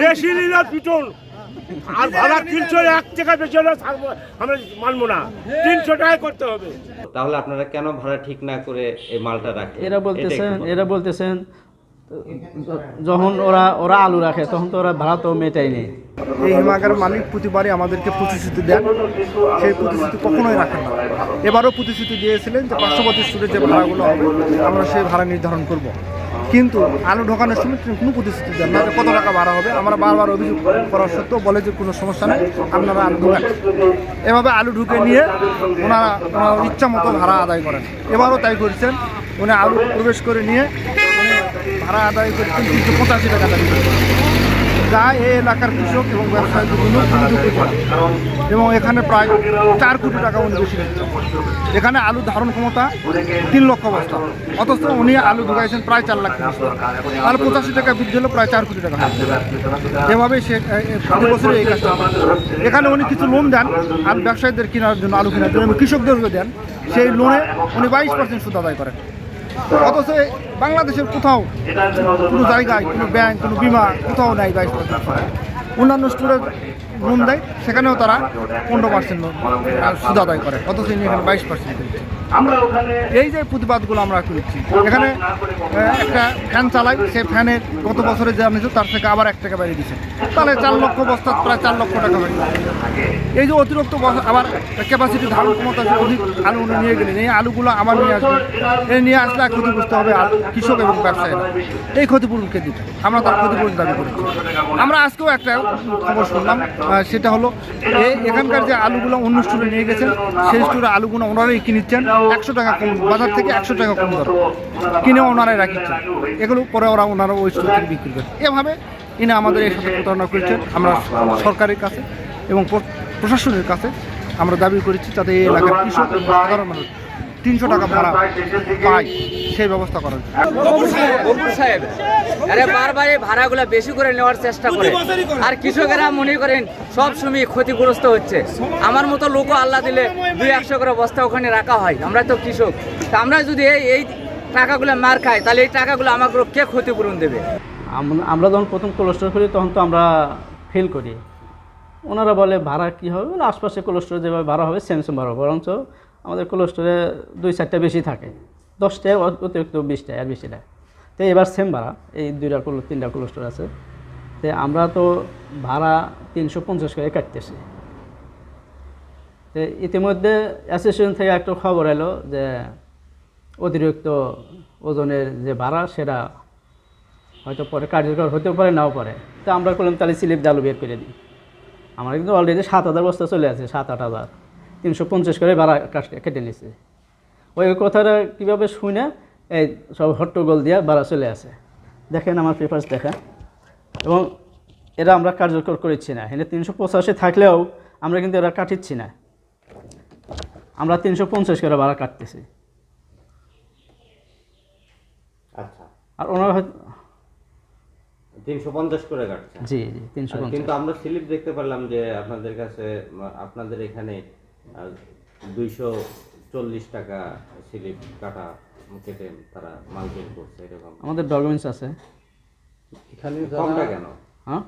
বেশি নিলে পিটন আর ভাড়া 301 টাকা বেশি হলে আমরা মানবো না, 300 টাকায় করতে হবে। তাহলে আপনারা কেন ভাড়া ঠিক না করে এই মালটা রাখেন? এরা বলতেছেন যখন ওরা আলু রাখে তখন তো ওরা ভাড়া তো মেটাই নেই। এই হিমাগার মালিক প্রতিবারই আমাদেরকে প্রতিশ্রুতি দেন, সেই প্রতিশ্রুতি কখনোই রাখেন না। এবারও প্রতিশ্রুতি দিয়েছিলেন যে 532 ফুটের যে ভাড়াগুলো হবে আমরা সেই ভাড়া নির্ধারণ করব, কিন্তু আলু ঢোকানোর সময় কোনো প্রতিশ্রুতি দেন না যে কত টাকা ভাড়া হবে। আমরা বারবার অভিযোগ করার সত্ত্বেও বলে যে কোনো সমস্যা নেই, আপনারা আলু ঢোকান। এভাবে আলু ঢুকে নিয়ে ওনারা ইচ্ছা মতো ভাড়া আদায় করেন। এবারও তাই করছেন, উনি আলু প্রবেশ করে নিয়ে উনি ভাড়া আদায় করছেন 385 টাকা দাবি করছেন, যা এই এলাকার কৃষক এবং ব্যবসায়ীদের জন্য খুবই দুঃখজনক। এবং এখানে প্রায় 4 কোটি টাকা উনি বেশি দিচ্ছেন। এখানে আলু ধারণ ক্ষমতা 3 লক্ষ বস্তা, অথচ উনি আলু ঢুকাইছেন প্রায় 4 লাখ বস্তা। তাহলে 85 টাকা বৃদ্ধি হলো প্রায় 4 কোটি টাকা। এভাবেই সে প্রতি বছরে এই কাজটা করেন। এখানে উনি কিছু লোন দেন আর ব্যবসায়ীদের কেনার জন্য, আলু কেনার জন্য, এবং কৃষকদেরকে দেন। সেই লোনে উনি 22% সুদ আদায় করেন। অথচ বাংলাদেশের কোথাও কোনো জায়গায় কোনো ব্যাংক কোনো বিমা কোথাও নাই 22%। অন্যান্য স্টোরে লোন দেয়, সেখানেও তারা 15% সুদ আদায় করে, অথচ এখানে 22%। এই যে প্রতিবাদগুলো আমরা করছি, এখানে একটা ফ্যান চালাই, সেই ফ্যানের গত বছরে যা নিয়েছে তার থেকে আবার 1 টাকা বাড়িয়ে দিচ্ছে, তাহলে 4 লক্ষ বস্তা প্রায় 4 লক্ষ টাকা বাড়িয়ে। এই যে অতিরিক্ত আবার ক্যাপাসিটি ধারণ ক্ষমতা অধিক আলু নিয়ে গেলেন, এই আলুগুলো আবার নিয়ে আসবে, এই নিয়ে আসলে ক্ষতিগ্রস্ত হবে কৃষক এবং ব্যবসায়ীরা। এই ক্ষতিপূরণকে দিতে আমরা তার ক্ষতিপূরণ দাবি করেছি। আমরা আজকেও একটা খবর শুনলাম, সেটা হলো এখানকার যে আলুগুলো অন্য স্টোরে নিয়ে গেছেন, সেই স্টোরে আলুগুলো ওনারাই কিনেছেন 100 টাকা কম, বাজার থেকে 100 টাকা কম দর কিনে ওনারাই রাখিচ্ছেন। এগুলো পরে ওনারা ওই স্টোর থেকে বিক্রি করেন। এভাবে ইনি আমাদের এর সাথে প্রতারণা করেছেন। আমরা সরকারের কাছে এবং প্রশাসনের কাছে আমরা দাবি করেছি যাতে এই এলাকার কৃষক সাধারণ মানুষ 300 টাকা ভাড়া পায়, সেই ব্যবস্থা করা যায়। সাহেব আরে বারবার এই ভাড়াগুলো বেশি করে নেওয়ার চেষ্টা করে, আর কৃষকেরা মনে করেন সব সময় ক্ষতিগ্রস্ত হচ্ছে। আমার মতো লোকও আল্লাহ দিলে 200 করে বস্তা ওখানে রাখা হয়। আমরা তো কৃষক, তা আমরা যদি এই টাকাগুলো মার খাই, তাহলে এই টাকাগুলো আমাকে কে ক্ষতিপূরণ দেবে? আমরা যখন প্রথম কোলেস্টোর করি তখন তো আমরা ফিল করি, ওনারা বলে ভাড়া কী হবে, আশপাশে কোলেস্টোরে যেভাবে ভাড়া হবে সেম ভাড়া, বরঞ্চ আমাদের কোলেস্টোরে 2-4টা বেশি থাকে, 10টা অতিরিক্ত 20টা আর বেশি দেয়। তো এবার সেম ভাড়া, এই 3টা কোলেস্টোর আছে, তো আমরা তো ভাড়া 350 করে কাটতেছি। তো ইতিমধ্যে অ্যাসোসিয়েশন থেকে একটা খবর এলো যে অতিরিক্ত ওজনের যে ভাড়া সেটা হয়তো পরে কার্যকর হতেও পারে, নাও পারে। তো আমরা করলাম তাহলে স্লিপ জালু বের করে দিই। আমরা কিন্তু অলরেডি 7,000 বস্তা চলে আছে, 7-8,000, 350 করে ভাড়া কেটে নিছে। ওই কথাটা কীভাবে শুনে এই সব হট্টগোল দিয়ে ভাড়া চলে আসে। দেখেন আমার পেপারস দেখেন, এবং এরা আমরা কার্যকর করেছি না। এখানে 385 থাকলেও আমরা কিন্তু এরা কাটিচ্ছি না, আমরা 350 করে ভাড়া কাটতেছি। আচ্ছা, আর ওনারা হয়তো 350 করে কাটছে। জি 350। কিন্তু আমরা স্লিপ দেখতে পেলাম যে আপনাদের কাছে, আপনাদের এখানে 240 টাকা স্লিপ কেটে তারা মাল বের করছে, এরকম আমাদের ডকুমেন্টস আছে। এখানে কমটা কেন? হ্যাঁ,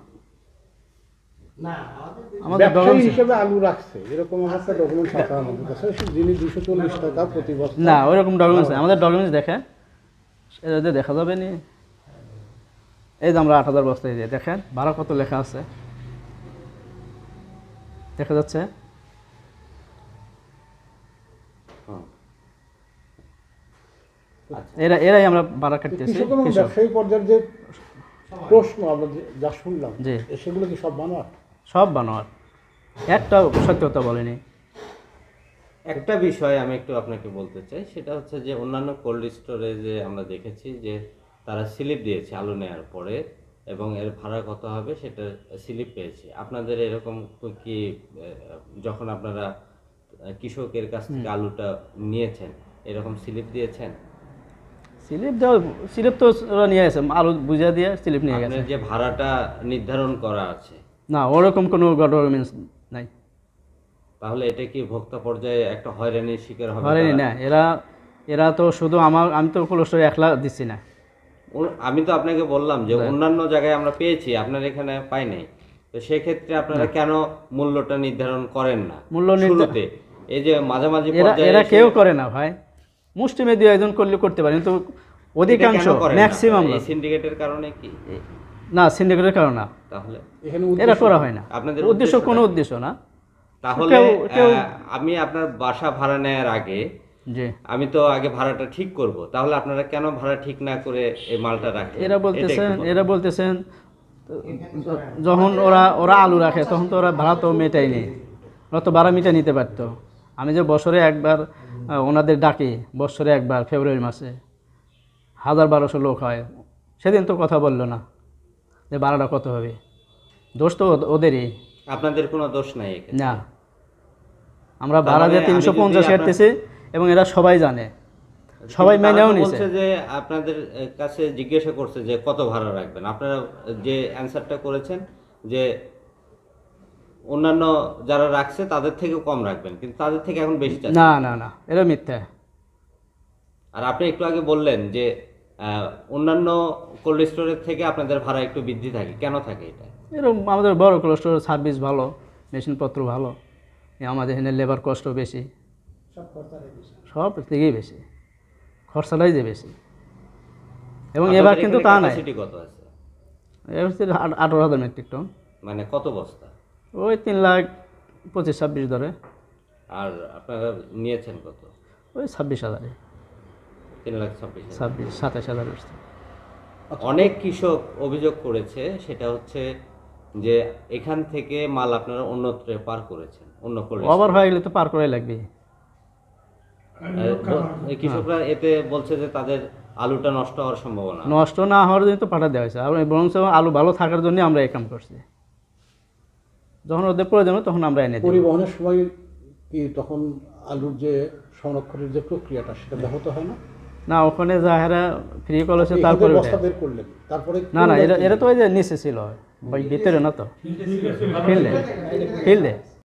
আমাদের ডকুমেন্টস হিসেবে আলু রাখছে, এরকম একটা ডকুমেন্টস আছে আমাদের কাছে, যিনি 240 টাকা প্রতি বস্তা। না, ওইরকম ডকুমেন্টস আমাদের ডকুমেন্টস দেখেন, এটা দেখা যাবে নি। এই যে আমরা 8,000 বস্তায় দিয়ে দেখেন ভাড়া কত লেখা আছে, দেখা যাচ্ছে। এরাই আমরা ভাড়া কাটতেছি। ব্যবসায়ী পর্যায়ের যে প্রশ্ন আমরা যা শুনলাম, সেগুলো কি সব বানোয়ার? সব বানোয়ার, একটা সত্যতা বলেনি। একটা বিষয় আমি একটু আপনাকে বলতে চাই, সেটা হচ্ছে যে অন্যান্য কোল্ড স্টোরে যে আমরা দেখেছি যে তারা স্লিপ দিয়েছে আলু নেওয়ার পরে, এবং এর ভাড়া কত হবে সেটা স্লিপ পেয়েছে। আপনাদের এরকম কি যখন আপনারা কৃষকের কাছ থেকে আলুটা নিয়েছেন এরকম স্লিপ দিয়েছেন? স্লিপ তো ওরা নিয়ে গেছে, আলু বুঝা দিয়ে স্লিপ নিয়ে গেছে। যে ভাড়াটা নির্ধারণ করা আছে, না ওরকম কোনো ডকুমেন্টস নাই। তাহলে এটা কি ভোক্তা পর্যায়ে একটা হয়রানির শিকার হবে? হয়রানি না, এরা তো শুধু আমি তো কোলেস্টোরে একলা দিচ্ছি না, আমি তো আপনাকে বললাম যে অন্যান্য জায়গায় আমরা পেয়েছি, আপনার এখানে পাই নাই। তো সেক্ষেত্রে আপনারা কেন মূল্যটা নির্ধারণ করেন না মূল্য শুরুতে? এই যে মাঝামাঝি পর্যায়ে এরা কেউ করে না ভাই, মুষ্টিমে দিয়ে একজন করলে করতে পারে, কিন্তু অধিকাংশ ম্যাক্সিমাম সিন্ডিকেটের কারণে কি না, সিন্ডিকেটের কারণে না, তাহলে এরা করা হয় না। আপনাদের উদ্দেশ্য কোনো উদ্দেশ্য না। তাহলে আমি আপনার বাসা ভাড়া নেওয়ার আগে জি আমি তো আগে ভাড়াটা ঠিক করব, তাহলে আপনারা কেন ভাড়া ঠিক না করে এই মালটা রাখেন? এরা বলতেছেন যখন ওরা আলু রাখে তখন তো ওরা ভাড়া তো মেটায়নি, ওরা তো ভাড়া মিটা নিতে পারতো। আমি যে বছরে একবার ওনাদের ডাকি, বছরে একবার ফেব্রুয়ারি মাসে 1000-1200 লোক হয়, সেদিন তো কথা বললো না যে ভাড়াটা কত হবে। দোষ তো ওদেরই, আপনাদের কোনো দোষ নাই এখানে। না, আমরা ভাড়া দিয়ে 350 কাটতেছি এবং এরা সবাই জানে, সবাই মেনেও নিছে। যে আপনাদের কাছে জিজ্ঞাসা করছে যে কত ভাড়া রাখবেন, আপনারা যে অ্যানসারটা করেছেন যে অন্যান্য যারা রাখছে তাদের থেকে কম রাখবেন, কিন্তু তাদের থেকে এখন বেশি চাচ্ছেন। না না না, এটা মিথ্যা। আর আপনি একটু আগে বললেন যে অন্যান্য কোল্ড স্টোরের থেকে আপনাদের ভাড়া একটু বৃদ্ধি থাকে, কেন থাকে এটা? এরকম আমাদের বড় কোল্ড স্টোরের সার্ভিস ভালো, মেশিনপত্র ভালো, আমাদের এখানে লেবার কষ্ট বেশি, সব থেকেই বেশি, খরচাটাই যে বেশি। এবং এবার কিন্তু তা নাই। কত আছে? এবার হচ্ছে 18,000 মেট্রিক টন, মানে কত বস্তা? ওই 3,25,26 ধরে। আর আপনারা নিয়েছেন কত? ওই 26,000, 3,26,000, 27,000। অনেক কৃষক অভিযোগ করেছে, সেটা হচ্ছে যে এখান থেকে মাল আপনারা অন্যত্র পার করেছেন, অন্য ওভার হয়ে গেলে তো পার করাই লাগবে। কৃষকরা এতে বলছে যে তাদের আলুটা নষ্ট হওয়ার সম্ভাবনা, নষ্ট না হওয়ার জন্য তো পাঠা দেওয়া হয়েছে, আর বরং আলু ভালো থাকার জন্য আমরা এই কাম করছি। যখন ওদের প্রয়োজন তখন আমরা এনে দিই। পরিবহনের সময় কি তখন আলুর যে সংরক্ষণের যে প্রক্রিয়াটা সেটা ব্যাহত হয় না? না, ওখানে যারা ফ্রি কল হচ্ছে তারপরে তারপরে না না, এরা তো ওই যে নিচে ছিল, ভিতরে না তো, ফিল্ডে।